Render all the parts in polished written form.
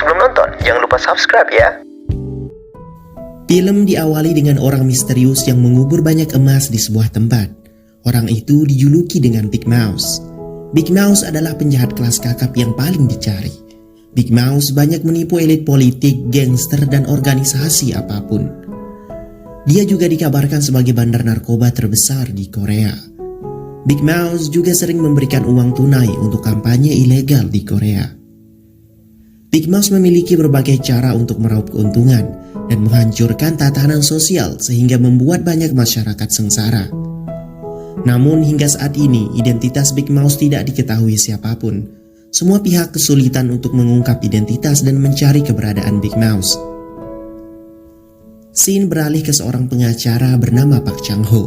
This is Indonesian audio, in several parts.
sebelum nonton, jangan lupa subscribe ya. Film diawali dengan orang misterius yang mengubur banyak emas di sebuah tempat. Orang itu dijuluki dengan Big Mouse. Big Mouse adalah penjahat kelas kakap yang paling dicari. Big Mouse banyak menipu elit politik, gangster, dan organisasi apapun. Dia juga dikabarkan sebagai bandar narkoba terbesar di Korea. Big Mouse juga sering memberikan uang tunai untuk kampanye ilegal di Korea. Big Mouse memiliki berbagai cara untuk meraup keuntungan dan menghancurkan tatanan sosial sehingga membuat banyak masyarakat sengsara. Namun hingga saat ini identitas Big Mouse tidak diketahui siapapun. Semua pihak kesulitan untuk mengungkap identitas dan mencari keberadaan Big Mouse. Scene beralih ke seorang pengacara bernama Park Chang-ho.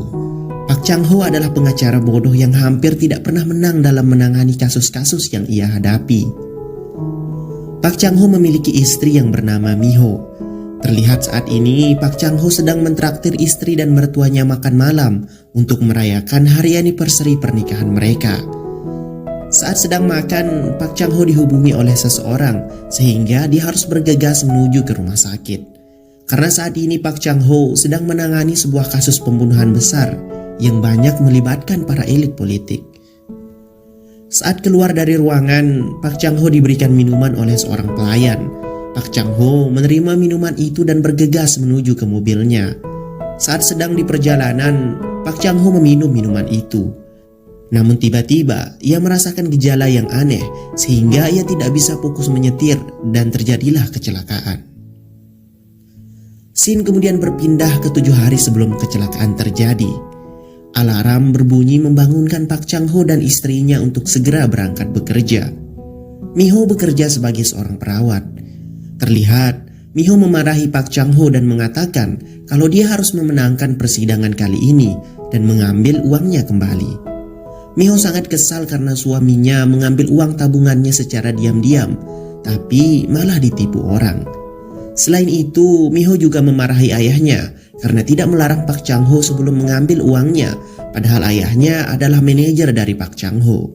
Park Chang-ho adalah pengacara bodoh yang hampir tidak pernah menang dalam menangani kasus-kasus yang ia hadapi. Park Chang-ho memiliki istri yang bernama Mi-ho. Terlihat saat ini Park Chang-ho sedang mentraktir istri dan mertuanya makan malam untuk merayakan hari anniversary pernikahan mereka. Saat sedang makan, Park Chang-ho dihubungi oleh seseorang sehingga dia harus bergegas menuju ke rumah sakit. Karena saat ini Park Chang-ho sedang menangani sebuah kasus pembunuhan besar yang banyak melibatkan para elit politik. Saat keluar dari ruangan, Park Chang-ho diberikan minuman oleh seorang pelayan. Park Chang-ho menerima minuman itu dan bergegas menuju ke mobilnya. Saat sedang di perjalanan, Park Chang-ho meminum minuman itu. Namun tiba-tiba ia merasakan gejala yang aneh sehingga ia tidak bisa fokus menyetir dan terjadilah kecelakaan. Scene kemudian berpindah ke 7 hari sebelum kecelakaan terjadi. Alarm berbunyi membangunkan Park Chang-ho dan istrinya untuk segera berangkat bekerja. Mi-ho bekerja sebagai seorang perawat. Terlihat, Mi-ho memarahi Park Chang-ho dan mengatakan kalau dia harus memenangkan persidangan kali ini dan mengambil uangnya kembali. Mi-ho sangat kesal karena suaminya mengambil uang tabungannya secara diam-diam, tapi malah ditipu orang. Selain itu, Mi-ho juga memarahi ayahnya karena tidak melarang Park Chang-ho sebelum mengambil uangnya, padahal ayahnya adalah manajer dari Park Chang-ho.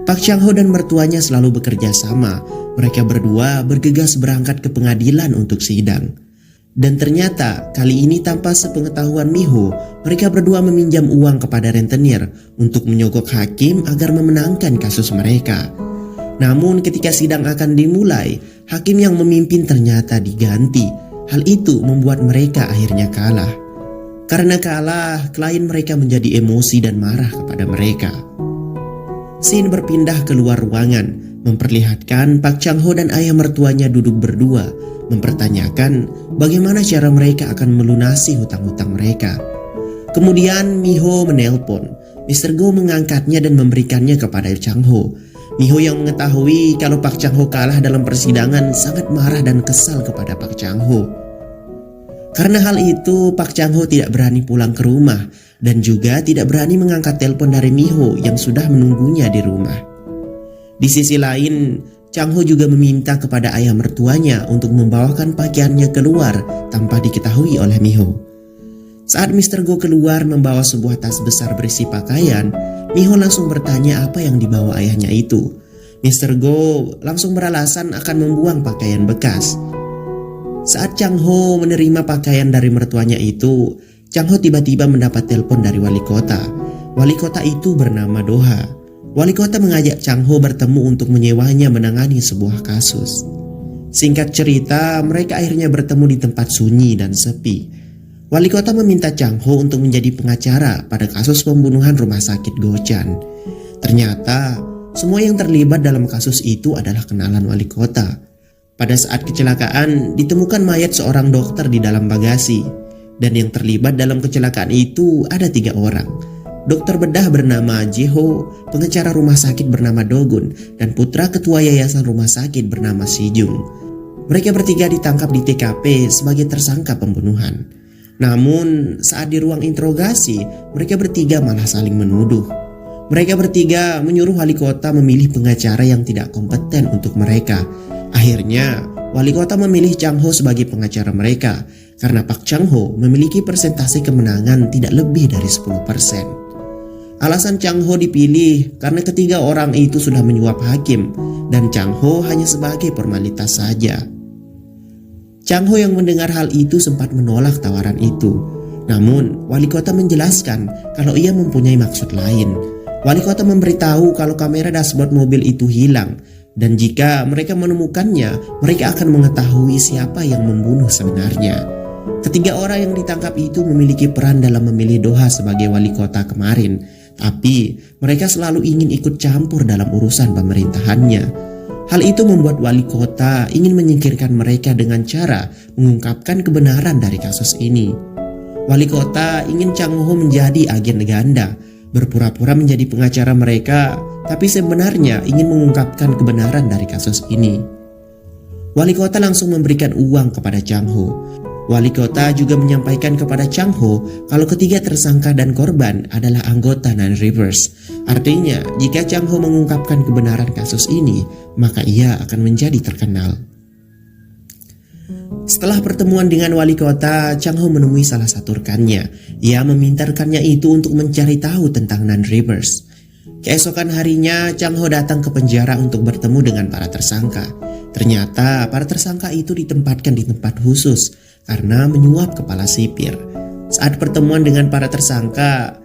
Park Chang-ho dan mertuanya selalu bekerja sama. Mereka berdua bergegas berangkat ke pengadilan untuk sidang. Dan ternyata kali ini tanpa sepengetahuan Mi-ho, mereka berdua meminjam uang kepada rentenir untuk menyogok hakim agar memenangkan kasus mereka. Namun ketika sidang akan dimulai, hakim yang memimpin ternyata diganti. Hal itu membuat mereka akhirnya kalah. Karena kalah, klien mereka menjadi emosi dan marah kepada mereka. Scene berpindah keluar ruangan, memperlihatkan Park Chang-ho dan ayah mertuanya duduk berdua, mempertanyakan bagaimana cara mereka akan melunasi hutang-hutang mereka. Kemudian Mi-ho menelpon. Mr. Go mengangkatnya dan memberikannya kepada Chang-ho. Mi-ho yang mengetahui kalau Park Chang-ho kalah dalam persidangan sangat marah dan kesal kepada Park Chang-ho. Karena hal itu, Park Chang-ho tidak berani pulang ke rumah dan juga tidak berani mengangkat telepon dari Mi-ho yang sudah menunggunya di rumah. Di sisi lain, Chang-ho juga meminta kepada ayah mertuanya untuk membawakan pakaiannya keluar tanpa diketahui oleh Mi-ho. Saat Mr. Go keluar membawa sebuah tas besar berisi pakaian, Mi-ho langsung bertanya apa yang dibawa ayahnya itu. Mr. Go langsung beralasan akan membuang pakaian bekas. Saat Chang-ho menerima pakaian dari mertuanya itu, Chang-ho tiba-tiba mendapat telepon dari wali kota. Wali kota itu bernama Do-ha. Wali kota mengajak Chang-ho bertemu untuk menyewanya menangani sebuah kasus. Singkat cerita, mereka akhirnya bertemu di tempat sunyi dan sepi. Wali kota meminta Chang-ho untuk menjadi pengacara pada kasus pembunuhan rumah sakit Gochan. Ternyata, semua yang terlibat dalam kasus itu adalah kenalan wali kota. Pada saat kecelakaan, ditemukan mayat seorang dokter di dalam bagasi. Dan yang terlibat dalam kecelakaan itu ada 3 orang. Dokter bedah bernama Jae-ho, pengacara rumah sakit bernama Do-gun, dan putra ketua yayasan rumah sakit bernama Si-jung. Mereka bertiga ditangkap di TKP sebagai tersangka pembunuhan. Namun saat di ruang interogasi, mereka bertiga malah saling menuduh. Mereka bertiga menyuruh wali kota memilih pengacara yang tidak kompeten untuk mereka. Akhirnya, wali kota memilih Chang-ho sebagai pengacara mereka karena Park Chang-ho memiliki persentase kemenangan tidak lebih dari 10%. Alasan Chang Ho dipilih karena ketiga orang itu sudah menyuap hakim dan Chang Ho hanya sebagai formalitas saja. Chang Ho yang mendengar hal itu sempat menolak tawaran itu. Namun wali kota menjelaskan kalau ia mempunyai maksud lain. Wali kota memberitahu kalau kamera dashboard mobil itu hilang dan jika mereka menemukannya, mereka akan mengetahui siapa yang membunuh sebenarnya. Ketiga orang yang ditangkap itu memiliki peran dalam memilih Doha sebagai wali kota kemarin, tapi mereka selalu ingin ikut campur dalam urusan pemerintahannya. Hal itu membuat wali kota ingin menyingkirkan mereka dengan cara mengungkapkan kebenaran dari kasus ini. Wali kota ingin Chang Ho menjadi agen ganda, berpura-pura menjadi pengacara mereka, tapi sebenarnya ingin mengungkapkan kebenaran dari kasus ini. Wali kota langsung memberikan uang kepada Chang Ho. Wali kota juga menyampaikan kepada Chang Ho kalau ketiga tersangka dan korban adalah anggota Nine Rivers. Artinya, jika Chang Ho mengungkapkan kebenaran kasus ini, maka ia akan menjadi terkenal. Setelah pertemuan dengan wali kota, Chang Ho menemui salah satu rekannya. Ia meminta rekannya itu untuk mencari tahu tentang Nine Rivers. Keesokan harinya, Chang Ho datang ke penjara untuk bertemu dengan para tersangka. Ternyata para tersangka itu ditempatkan di tempat khusus karena menyuap kepala sipir. Saat pertemuan dengan para tersangka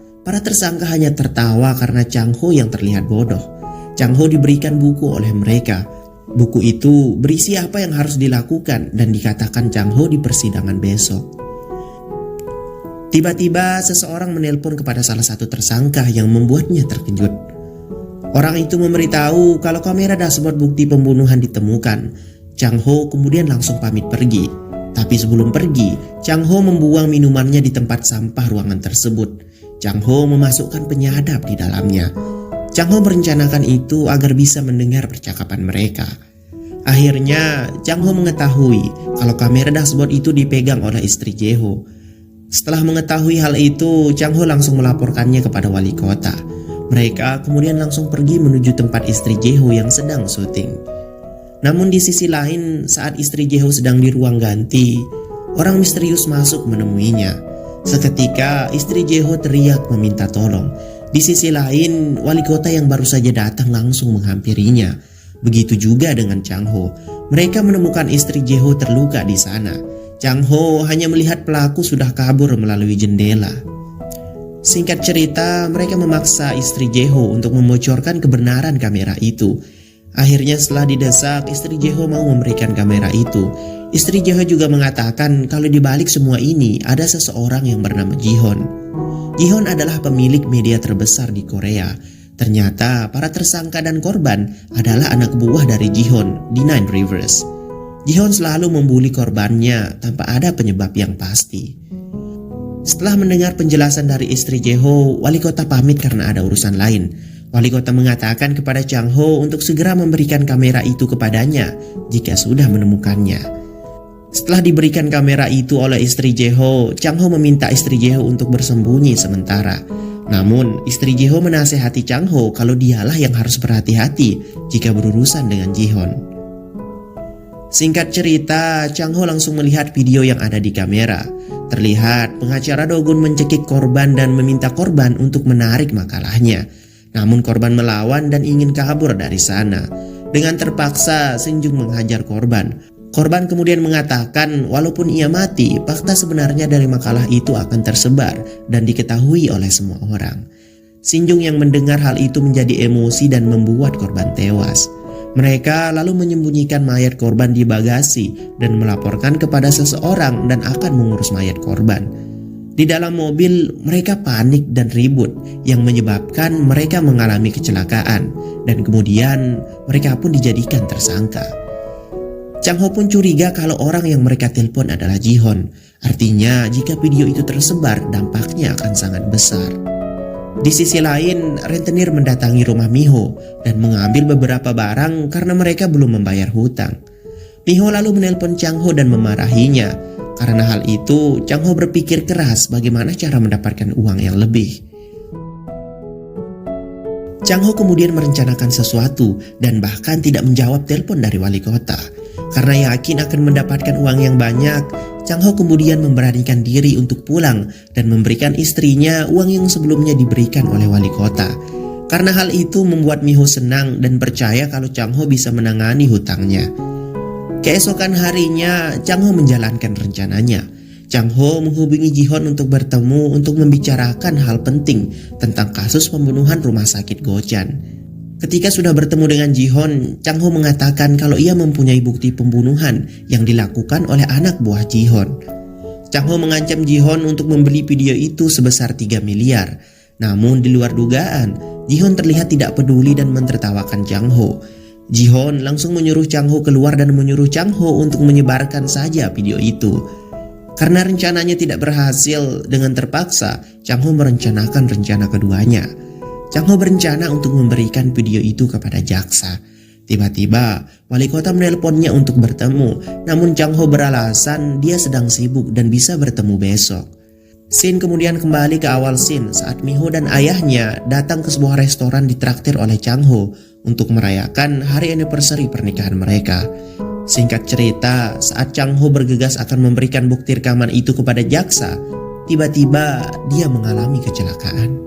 hanya tertawa karena Chang Ho yang terlihat bodoh. Chang Ho diberikan buku oleh mereka. Buku itu berisi apa yang harus dilakukan dan dikatakan Chang Ho di persidangan besok. Tiba-tiba seseorang menelpon kepada salah satu tersangka yang membuatnya terkejut. Orang itu memberitahu kalau kamera dashboard bukti pembunuhan ditemukan. Chang Ho kemudian langsung pamit pergi. Tapi sebelum pergi, Chang Ho membuang minumannya di tempat sampah ruangan tersebut. Chang Ho memasukkan penyadap di dalamnya. Chang Ho merencanakan itu agar bisa mendengar percakapan mereka. Akhirnya, Chang Ho mengetahui kalau kamera dashboard itu dipegang oleh istri Jeho. Setelah mengetahui hal itu, Chang Ho langsung melaporkannya kepada wali kota. Mereka kemudian langsung pergi menuju tempat istri Jeho yang sedang syuting. Namun di sisi lain, saat istri Jeho sedang di ruang ganti, orang misterius masuk menemuinya. Seketika istri Jeho teriak meminta tolong. Di sisi lain, wali kota yang baru saja datang langsung menghampirinya. Begitu juga dengan Chang Ho. Mereka menemukan istri Jeho terluka di sana. Chang Ho hanya melihat pelaku sudah kabur melalui jendela. Singkat cerita, mereka memaksa istri Jeho untuk membocorkan kebenaran kamera itu. Akhirnya setelah didesak, istri Jeho mau memberikan kamera itu. Istri Jeho juga mengatakan kalau di balik semua ini ada seseorang yang bernama Jihon. Jihon adalah pemilik media terbesar di Korea. Ternyata para tersangka dan korban adalah anak buah dari Jihon di Nine Rivers. Jihon selalu membuli korbannya tanpa ada penyebab yang pasti. Setelah mendengar penjelasan dari istri Jeho, wali kota pamit karena ada urusan lain. Wali kota mengatakan kepada Chang Ho untuk segera memberikan kamera itu kepadanya jika sudah menemukannya. Setelah diberikan kamera itu oleh istri Jeho, Chang Ho meminta istri Jeho untuk bersembunyi sementara. Namun, istri Jeho menasehati Chang Ho kalau dialah yang harus berhati-hati jika berurusan dengan Jihon. Singkat cerita, Chang Ho langsung melihat video yang ada di kamera. Terlihat pengacara Dogun mencekik korban dan meminta korban untuk menarik makalahnya. Namun korban melawan dan ingin kabur dari sana. Dengan terpaksa, Sinjung menghajar korban. Korban kemudian mengatakan walaupun ia mati, fakta sebenarnya dari makalah itu akan tersebar dan diketahui oleh semua orang. Sinjung yang mendengar hal itu menjadi emosi dan membuat korban tewas. Mereka lalu menyembunyikan mayat korban di bagasi dan melaporkan kepada seseorang dan akan mengurus mayat korban. Di dalam mobil, mereka panik dan ribut yang menyebabkan mereka mengalami kecelakaan dan kemudian mereka pun dijadikan tersangka. Chang Ho pun curiga kalau orang yang mereka telepon adalah Jihon. Artinya jika video itu tersebar, dampaknya akan sangat besar. Di sisi lain, rentenir mendatangi rumah Miho dan mengambil beberapa barang karena mereka belum membayar hutang. Miho lalu menelpon Chang Ho dan memarahinya. Karena hal itu, Chang Ho berpikir keras bagaimana cara mendapatkan uang yang lebih. Chang Ho kemudian merencanakan sesuatu dan bahkan tidak menjawab telepon dari wali kota. Karena yakin akan mendapatkan uang yang banyak, Chang Ho kemudian memberanikan diri untuk pulang dan memberikan istrinya uang yang sebelumnya diberikan oleh wali kota. Karena hal itu membuat Mi Ho senang dan percaya kalau Chang Ho bisa menangani hutangnya. Keesokan harinya, Chang Ho menjalankan rencananya. Chang Ho menghubungi Ji Hon untuk bertemu untuk membicarakan hal penting tentang kasus pembunuhan rumah sakit Gojan. Ketika sudah bertemu dengan Ji Hon, Chang Ho mengatakan kalau ia mempunyai bukti pembunuhan yang dilakukan oleh anak buah Ji Hon. Chang Ho mengancam Ji Hon untuk membeli video itu sebesar 3 miliar. Namun di luar dugaan, Ji Hon terlihat tidak peduli dan mentertawakan Chang Ho. Ji Hon langsung menyuruh Chang Ho keluar dan menyuruh Chang Ho untuk menyebarkan saja video itu. Karena rencananya tidak berhasil, dengan terpaksa Chang Ho merencanakan rencana keduanya. Chang Ho berencana untuk memberikan video itu kepada jaksa. Tiba-tiba, wali kota menelponnya untuk bertemu, namun Chang Ho beralasan dia sedang sibuk dan bisa bertemu besok. Scene kemudian kembali ke awal scene saat Mi Ho dan ayahnya datang ke sebuah restoran ditraktir oleh Chang Ho untuk merayakan hari anniversary pernikahan mereka. Singkat cerita, saat Chang Ho bergegas akan memberikan bukti rekaman itu kepada jaksa, tiba-tiba dia mengalami kecelakaan.